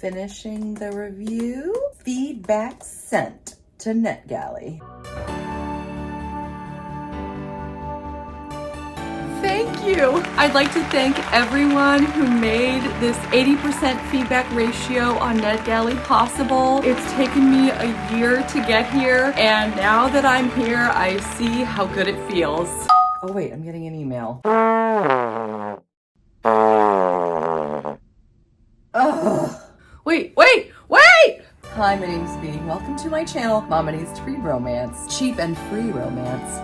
finishing the review. Feedback sent to NetGalley. Thank you. I'd like to thank everyone who made this 80% feedback ratio on NetGalley possible. It's taken me a year to get here, and now that I'm here, I see how good it feels. Oh wait, I'm getting an email. Ugh. Wait! Hi, my name's Bee. Welcome to my channel, Mama Needs Free Romance. Cheap and free romance.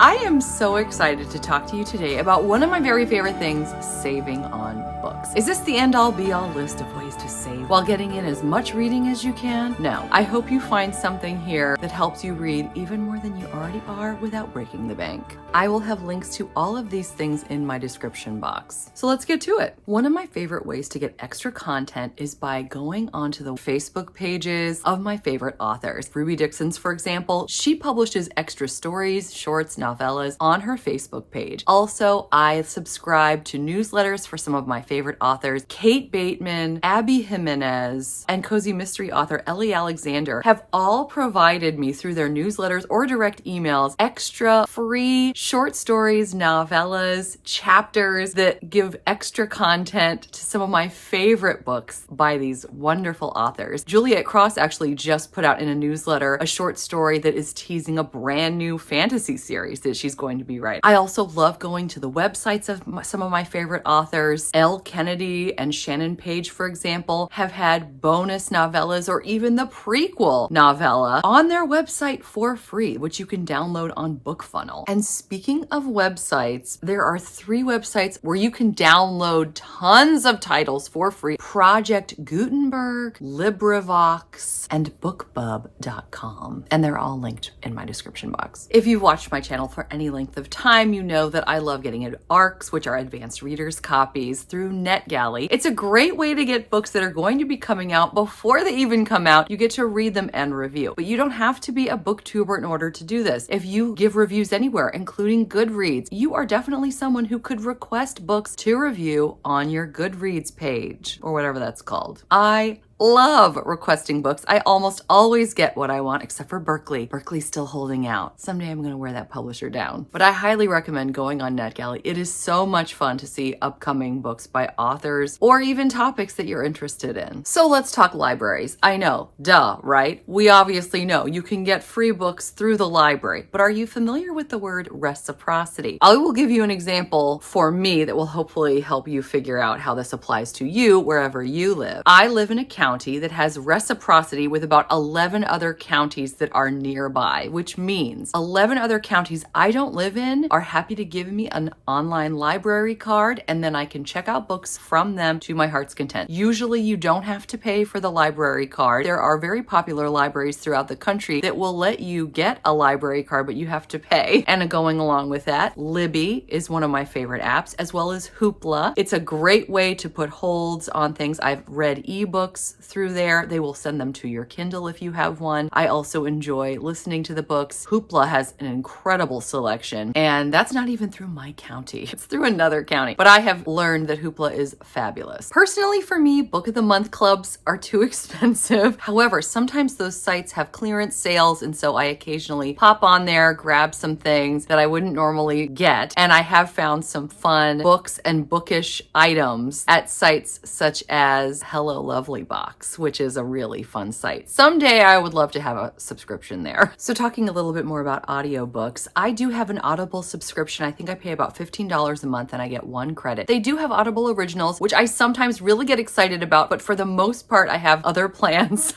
I am so excited to talk to you today about one of my very favorite things, saving on books. Is this the end-all be-all list of ways to save while getting in as much reading as you can? No. I hope you find something here that helps you read even more than you already are without breaking the bank. I will have links to all of these things in my description box. So let's get to it. One of my favorite ways to get extra content is by going onto the Facebook pages of my favorite authors. Ruby Dixon's, for example, she publishes extra stories, shorts, novellas on her Facebook page. Also, I subscribe to newsletters for some of my favorite authors. Kate Bateman, Abby Jimenez, and cozy mystery author Ellie Alexander have all provided me through their newsletters or direct emails extra free short stories, novellas, chapters that give extra content to some of my favorite books by these wonderful authors. Juliet Cross actually just put out in a newsletter a short story that is teasing a brand new fantasy series that she's going to be writing. I also love going to the websites of some of my favorite authors. Elle Kennedy and Shannon Page, for example, have had bonus novellas or even the prequel novella on their website for free, which you can download on BookFunnel. And speaking of websites, there are 3 websites where you can download tons of titles for free: Project Gutenberg, LibriVox, and BookBub.com. And they're all linked in my description box. If you've watched my channel for any length of time, you know that I love getting ARCs, which are advanced readers copies, through NetGalley. It's a great way to get books that are going to be coming out before they even come out. You get to read them and review. But you don't have to be a booktuber in order to do this. If you give reviews anywhere, including Goodreads, you are definitely someone who could request books to review on your Goodreads page, or whatever that's called. I love requesting books. I almost always get what I want, except for Berkeley. Berkeley's still holding out. Someday I'm going to wear that publisher down. But I highly recommend going on NetGalley. It is so much fun to see upcoming books by authors or even topics that you're interested in. So let's talk libraries. I know, duh, right? We obviously know you can get free books through the library, but are you familiar with the word reciprocity? I will give you an example for me that will hopefully help you figure out how this applies to you wherever you live. I live in a county that has reciprocity with about 11 other counties that are nearby, which means 11 other counties I don't live in are happy to give me an online library card, and then I can check out books from them to my heart's content. Usually you don't have to pay for the library card. There are very popular libraries throughout the country that will let you get a library card, but you have to pay. And going along with that, Libby is one of my favorite apps, as well as Hoopla. It's a great way to put holds on things. I've read eBooks through there. They will send them to your Kindle if you have one. I also enjoy listening to the books. Hoopla has an incredible selection, and that's not even through my county. It's through another county, but I have learned that Hoopla is fabulous. Personally, for me, Book of the Month clubs are too expensive. However, sometimes those sites have clearance sales, and so I occasionally pop on there, grab some things that I wouldn't normally get, and I have found some fun books and bookish items at sites such as Hello Lovely Box, which is a really fun site. Someday I would love to have a subscription there. So talking a little bit more about audiobooks, I do have an Audible subscription. I think I pay about $15 a month and I get 1 credit. They do have Audible Originals, which I sometimes really get excited about, but for the most part, I have other plans.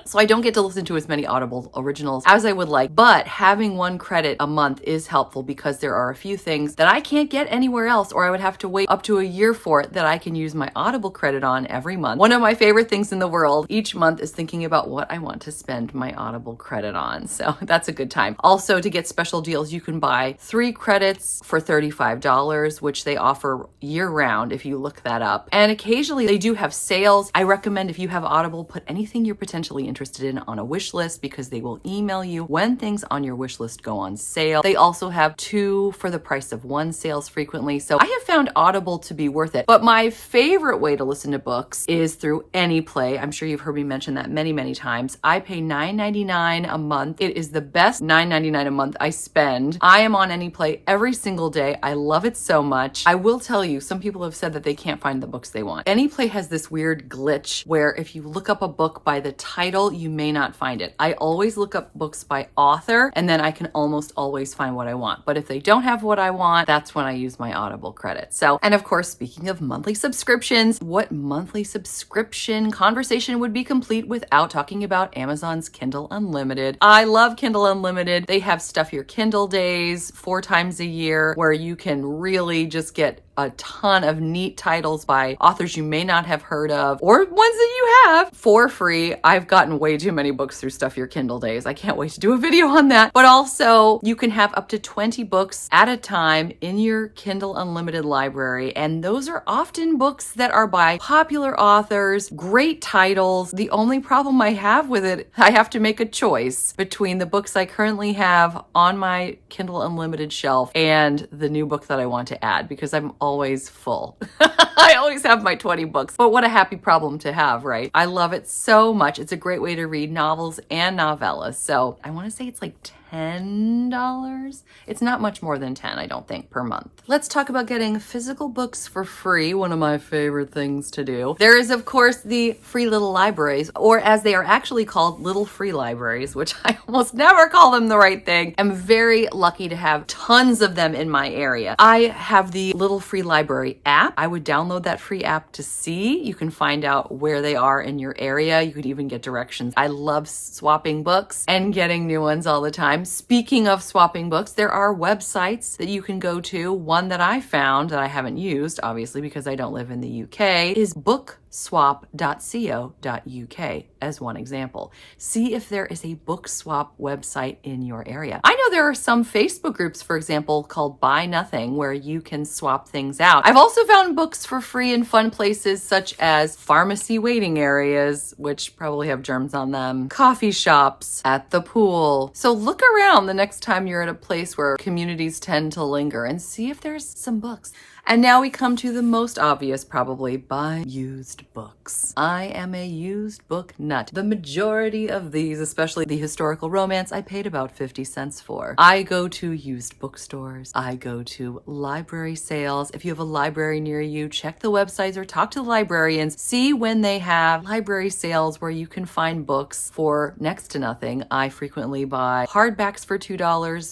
So I don't get to listen to as many Audible originals as I would like, but having 1 credit a month is helpful because there are a few things that I can't get anywhere else, or I would have to wait up to a year for it, that I can use my Audible credit on every month. One of my favorite things in the world each month is thinking about what I want to spend my Audible credit on. So that's a good time. Also, to get special deals, you can buy 3 credits for $35, which they offer year round if you look that up. And occasionally they do have sales. I recommend, if you have Audible, put anything you're potentially interested interested in on a wish list because they will email you when things on your wish list go on sale. They also have 2 for the price of 1 sales frequently. So I have found Audible to be worth it. But my favorite way to listen to books is through Anyplay. I'm sure you've heard me mention that many, many times. I pay $9.99 a month. It is the best $9.99 a month I spend. I am on Anyplay every single day. I love it so much. I will tell you, some people have said that they can't find the books they want. Anyplay has this weird glitch where if you look up a book by the title, you may not find it. I always look up books by author, and then I can almost always find what I want. But if they don't have what I want, that's when I use my Audible credit. So, and of course, speaking of monthly subscriptions, what monthly subscription conversation would be complete without talking about Amazon's Kindle Unlimited? I love Kindle Unlimited. They have Stuff Your Kindle days 4 times a year where you can really just get a ton of neat titles by authors you may not have heard of or ones that you have for free. I've gotten way too many books through Stuff Your Kindle days. I can't wait to do a video on that. But also you can have up to 20 books at a time in your Kindle Unlimited library. And those are often books that are by popular authors, great titles. The only problem I have with it, I have to make a choice between the books I currently have on my Kindle Unlimited shelf and the new book that I want to add because I'm always full. I always have my 20 books, but what a happy problem to have, right? I love it so much. It's a great way to read novels and novellas. So I want to say it's like $10. It's not much more than 10, I don't think, per month. Let's talk about getting physical books for free, one of my favorite things to do. There is, of course, the free little libraries, or as they are actually called, little free libraries, which I almost never call them the right thing. I'm very lucky to have tons of them in my area. I have the Little Free Library app. I would download that free app to see. You can find out where they are in your area. You could even get directions. I love swapping books and getting new ones all the time. Speaking of swapping books, there are websites that you can go to. One that I found that I haven't used, obviously, because I don't live in the UK, is bookswap.co.uk as one example. See if there is a book swap website in your area. I know there are some Facebook groups, for example, called Buy Nothing, where you can swap things out. I've also found books for free in fun places such as pharmacy waiting areas, which probably have germs on them, coffee shops, at the pool. So look around the next time you're at a place where communities tend to linger and see if there's some books. And now we come to the most obvious, probably, buy used books. I am a used book nut. The majority of these, especially the historical romance, I paid about 50 cents for. I go to used bookstores. I go to library sales. If you have a library near you, check the websites or talk to the librarians. See when they have library sales where you can find books for next to nothing. I frequently buy hardbacks for $2,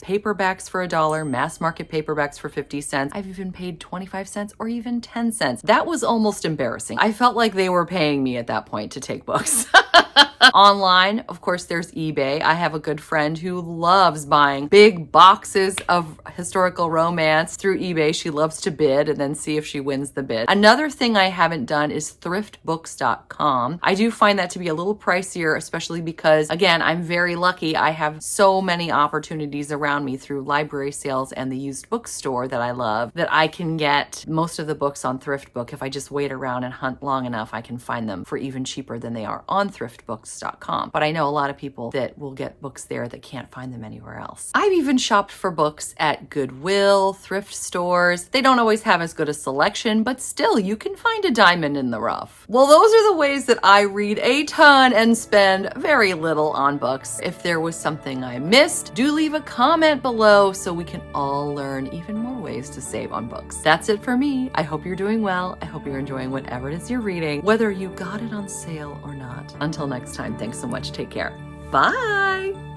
paperbacks for $1, mass market paperbacks for 50 cents. I've even paid 25 cents or even 10 cents. That was almost embarrassing. I felt like they were paying me at that point to take books. Online, of course, there's eBay. I have a good friend who loves buying big boxes of historical romance through eBay. She loves to bid and then see if she wins the bid. Another thing I haven't done is Thriftbooks.com. I do find that to be a little pricier, especially because, again, I'm very lucky. I have so many opportunities around me through library sales and the used bookstore that I love that I can get most of the books on Thriftbook. If I just wait around and hunt long enough, I can find them for even cheaper than they are on Thriftbooks.com. But I know a lot of people that will get books there that can't find them anywhere else. I've even shopped for books at Goodwill, thrift stores. They don't always have as good a selection, but still you can find a diamond in the rough. Well, those are the ways that I read a ton and spend very little on books. If there was something I missed, do leave a comment below so we can all learn even more ways to save on books. That's it for me. I hope you're doing well. I hope you're enjoying whatever it is you're reading, whether you got it on sale or not. Until next time, thanks so much. Take care. Bye.